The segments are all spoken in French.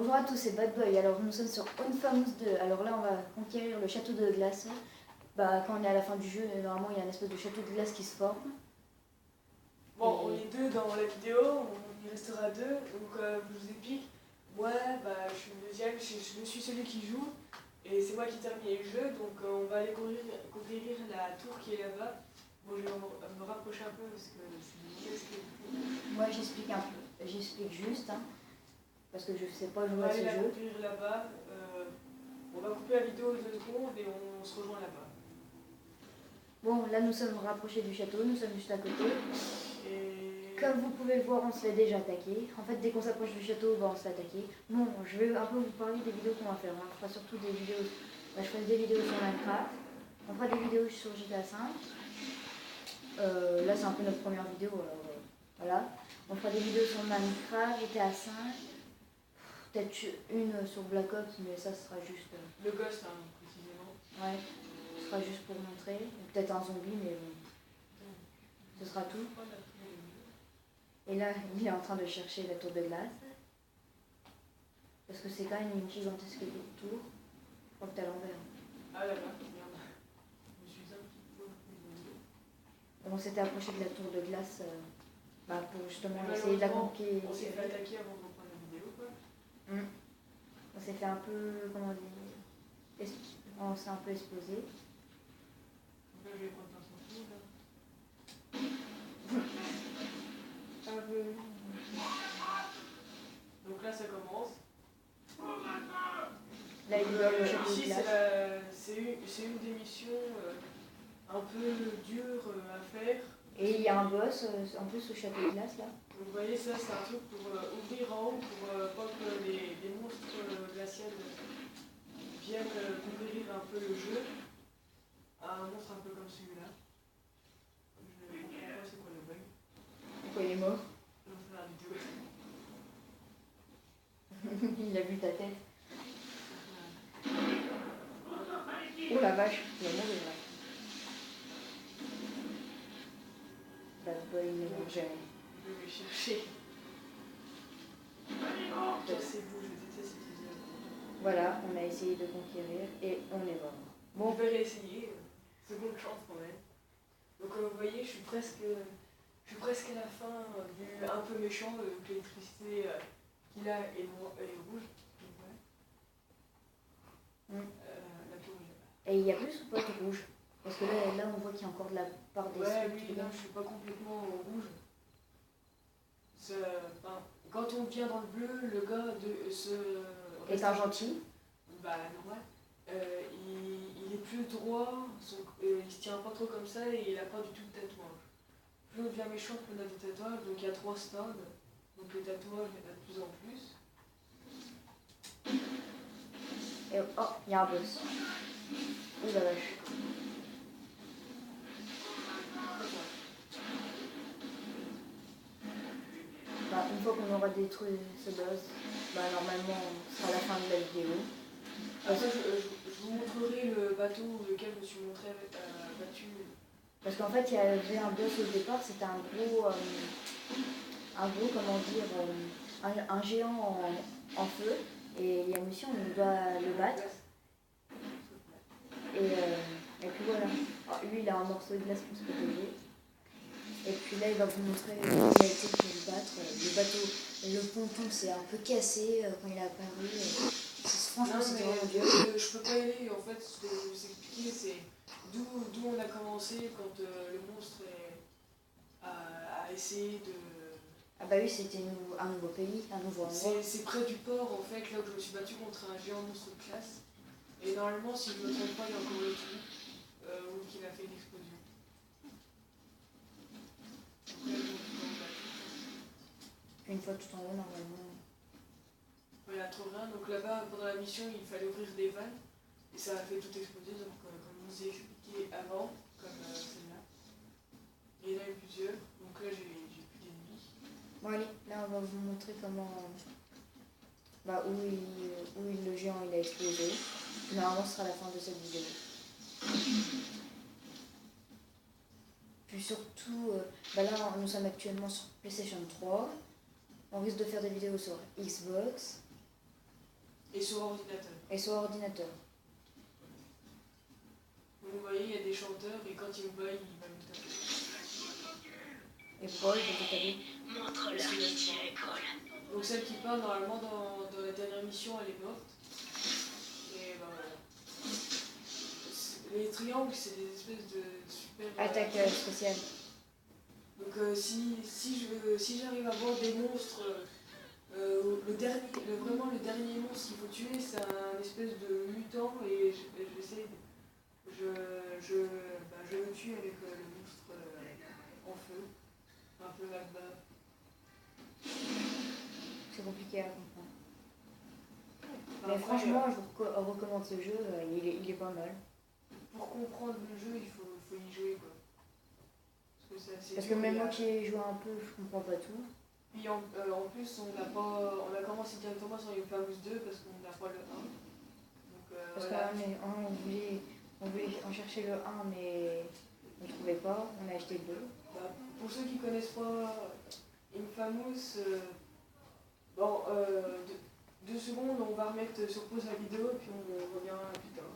Bonjour à tous, c'est Bad Boy. Alors nous sommes sur Unfamous 2. Alors là on va conquérir le château de glace. Quand on est à la fin du jeu, normalement il y a une espèce de château de glace qui se forme. Bon, on est deux dans la vidéo, on y restera deux, donc je vous explique. Moi, je suis le deuxième, je suis celui qui joue, et c'est moi qui termine le jeu, donc on va aller conquérir la tour qui est là-bas. Bon, je vais me rapprocher un peu parce que c'est une mauvaise qualité. Moi j'explique un peu, j'explique juste, parce que je sais pas On jouer va à ce aller la jeu. conquérir là-bas, on va couper la vidéo 2 secondes et on se rejoint là-bas. Bon, là nous sommes rapprochés du château, nous sommes juste à côté. Et... Comme vous pouvez le voir, on se fait déjà attaquer. En fait, dès qu'on s'approche du château, on se fait attaquer. Bon, je vais un peu vous parler des vidéos qu'on va faire. On fera surtout des vidéos. Je ferai des vidéos sur Minecraft. On fera des vidéos sur GTA 5. Là, c'est un peu notre première vidéo. Alors, voilà. On fera des vidéos sur Minecraft, GTA 5. Peut-être une sur Black Ops, mais ça sera juste. Le Ghost, hein, précisément. Ouais, ce sera juste pour montrer. Peut-être un zombie, mais bon. Ce sera tout. Et là, il est en train de chercher la tour de glace. Parce que c'est quand même une gigantesque tour. Je crois que t'es à l'envers. Ah là-bas, regarde. Je suis un petit peu plus. On s'était approché de la tour de glace pour justement Mais essayer de la conquérir. On s'est fait attaquer avant de reprendre la vidéo, quoi. On s'est fait un peu, comment dire, on s'est un peu explosé. Donc là, je vais prendre un centime, là. Donc là, ça commence. Là, il y a le château de Ici, glace. c'est une des missions un peu dures à faire. Et il y a un boss en plus au château de glace là. Donc vous voyez, ça c'est un truc pour ouvrir en haut pour pas que les monstres glaciales viennent conquérir un peu le jeu. Un monstre un peu comme celui-là. Je ne comprends pas c'est quoi le bug. Pourquoi il est mort? Je vais faire la vidéo. Il a vu ta tête. Oh la vache, il va mourir là. Bad Boy ne meurt jamais. Je vais chercher. Cassez-vous, je déteste cette vidéo. Voilà, on a essayé de conquérir et on est mort. Bon, on va réessayer. Seconde chance quand même. Donc vous voyez, je suis presque à la fin du un peu méchant, l'électricité qu'il a est rouge. Donc, voilà. La tour est là-bas. Et il y a plus ou pas de rouge? Parce que là on voit qu'il y a encore de la part des Ouais, trucs. oui, là je suis pas complètement au rouge. Quand on vient dans le bleu, le gars est un gentil. Normal. Il est plus droit, il se tient pas trop comme ça et il a pas du tout de tatouage. Plus on devient méchant, plus on a des tatouages, donc il y a 3 stades. Donc les tatouages, il y en a de plus en plus. Et oh, il y a un boss. Oh la vache. Une fois qu'on aura détruit ce boss, normalement ce sera la fin de la vidéo. Après, je vous montrerai le bateau lequel je me suis battu. Parce qu'en fait, il y avait un boss au départ, c'était un gros, comment dire, un géant en feu. Et il y a une mission, on doit le battre. Et puis voilà. Alors, lui, il a un morceau de glace pour se protéger. Et puis là, il va vous montrer qu'il a été pour le battre. Le bateau, le ponton s'est un peu cassé quand il a apparu. Franchement, c'était vraiment dur. Je peux pas y aller, en fait, ce que je vais vous expliquer, c'est d'où on a commencé quand le monstre a essayé de... Ah bah oui, c'était un nouveau pays, un nouveau endroit. C'est près du port, en fait, là où je me suis battu contre un géant monstre de classe. Et normalement, si je me trompe pas, il y a encore le trou où il a fait une explosion. Une fois tout en haut, normalement. Voilà, trop bien. Donc là-bas, pendant la mission, il fallait ouvrir des vannes. Et ça a fait tout exploser, donc comme je vous ai expliqué avant, comme celle-là. Et il y en a eu plusieurs. Donc là, j'ai plus d'ennemis. Bon allez, là on va vous montrer comment... où le géant il a explosé. Normalement ce sera la fin de cette vidéo. Puis surtout, là nous sommes actuellement sur PlayStation 3. On risque de faire des vidéos sur Xbox. Et sur ordinateur. Et sur ordinateur. Vous voyez, il y a des chanteurs et quand il me voit, il va me taper. Et pourquoi il faut te taper? Montre-leur qui tu es, Cole. Donc celle qui parle normalement dans la dernière mission, elle est morte. Et ben voilà. Les triangles, c'est des espèces de super... Attaque spéciale. Donc si j'arrive à voir des monstres, vraiment le dernier monstre qu'il faut tuer, c'est un espèce de mutant et je le tue avec le monstre en feu, un peu là-bas. C'est compliqué à comprendre. Mais Après, franchement, je vous recommande ce jeu, il est pas mal. pour comprendre le jeu, il faut y jouer quoi. Parce que même moi qui ai joué un peu, je comprends pas tout. Puis en plus, on a commencé directement sur Infamous 2 parce qu'on n'a pas le 1. Donc, Parce voilà. on voulait en chercher le 1, mais on ne trouvait pas, on a acheté le 2. Bah, pour ceux qui ne connaissent pas Infamous, 2 secondes, on va remettre sur pause la vidéo et puis on revient plus tard.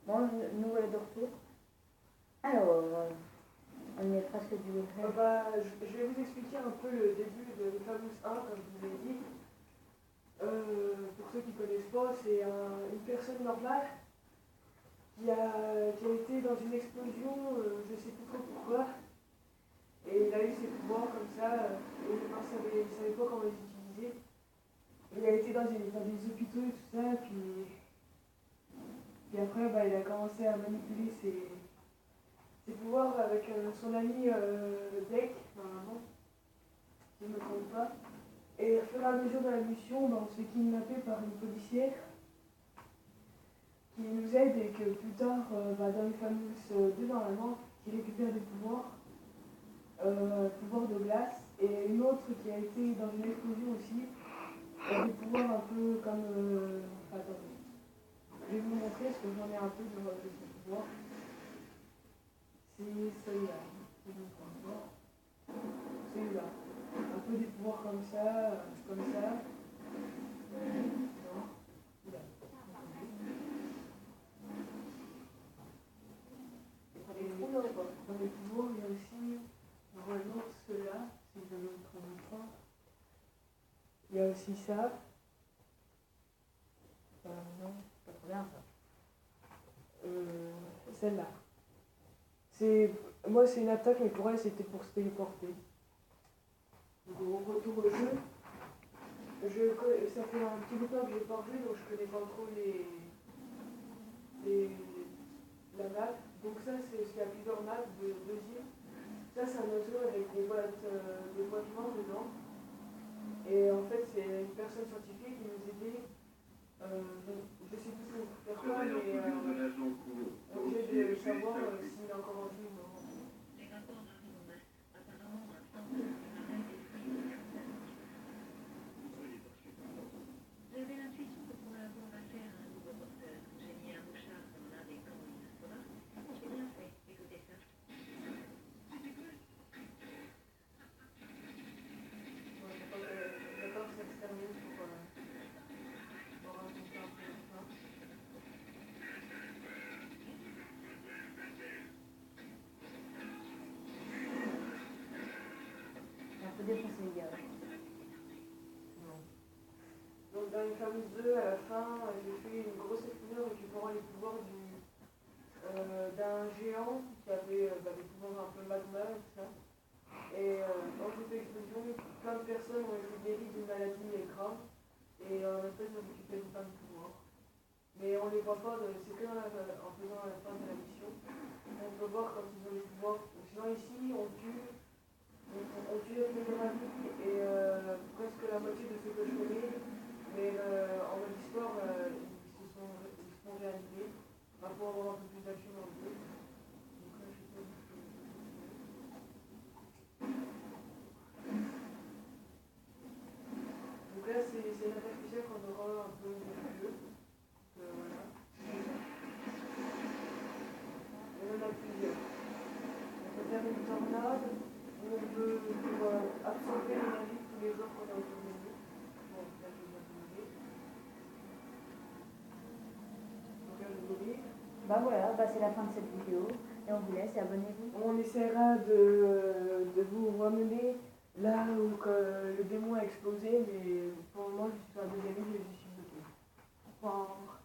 Bon, nous voilà de retour. Alors, on est presque du Je vais vous expliquer un peu le début de Infamous 1, comme je vous l'ai dit. Pour ceux qui ne connaissent pas, c'est une personne normale qui a été dans une explosion, je ne sais plus trop pourquoi. Et il a eu ses pouvoirs comme ça, et il ne savait pas comment les utiliser. Il a été dans des hôpitaux et tout ça, puis après il a commencé à manipuler ses pouvoirs avec son ami Deck, normalement, si je ne me trompe pas. Et au fur et à mesure de la mission, on se fait kidnapper par une policière qui nous aide et que plus tard, dans Infamous 2 normalement, qui récupère des pouvoirs de glace, et une autre qui a été dans une explosion aussi, des pouvoirs un peu comme... attendez, je vais vous montrer parce que j'en ai un peu de ces pouvoirs. C'est celui-là, celui-là. Un peu des pouvoirs comme ça, comme ça. Non. Là. Et dans les pouvoirs, il y a aussi, normalement, ceux-là, si je ne me trompe pas. Il y a aussi ça. Non, c'est pas trop bien ça. Celle-là. Moi, c'est une attaque, mais pour elle, c'était pour se téléporter. Donc, on retourne au jeu. Ça fait un petit bout de temps que j'ai pas joué, donc je connais pas trop la map. Donc ça, il y a plusieurs maps de îles. Ça, c'est un oiseau avec des boîtes noires dedans. Et en fait, c'est une personne scientifique qui nous aidait. Je sais plus comment faire quoi, mais on essaie de savoir s'il est encore en vie ou non. J'avais l'intuition que pour la bombe à faire un nouveau porteur, j'ai mis un mouchard dans l'un des camps Minatora. J'ai bien fait, écoutez ça. D'accord, ça se termine pour raconter un peu la fin. C'est un peu défoncé les gars. Donc dans Infamous 2, à la fin, j'ai fait une grosse explosion récupérant les pouvoirs d'un géant qui avait des pouvoirs un peu magma et tout ça. Et dans cette explosion, plein de personnes ont été guéries d'une maladie grave et en même temps ils ont récupéré plein de pouvoirs. Mais on ne les voit pas, c'est que en faisant la fin de la mission. On peut voir quand ils ont les pouvoirs. Sinon ici, on tue avec les dynamiques et presque la moitié de ceux que je connais. Mais en mode histoire, ils se sont réanimés pour avoir un peu plus d'action dans le jeu. Donc là, je sais pas du tout. Donc là, c'est une attaque spéciale qu'on aura un peu au début du jeu. Voilà. On en a plusieurs. On peut faire une tornade, où on peut absorber l'énergie de tous les joueurs qu'on a autour de nous. Bon, là, je vais bien Bah voilà, bah c'est la fin de cette vidéo. Et on vous laisse et abonnez-vous. On essaiera de vous ramener là où le démon a explosé, mais pour le moment, je suis sur la deuxième île et je suis bloquée. Au revoir.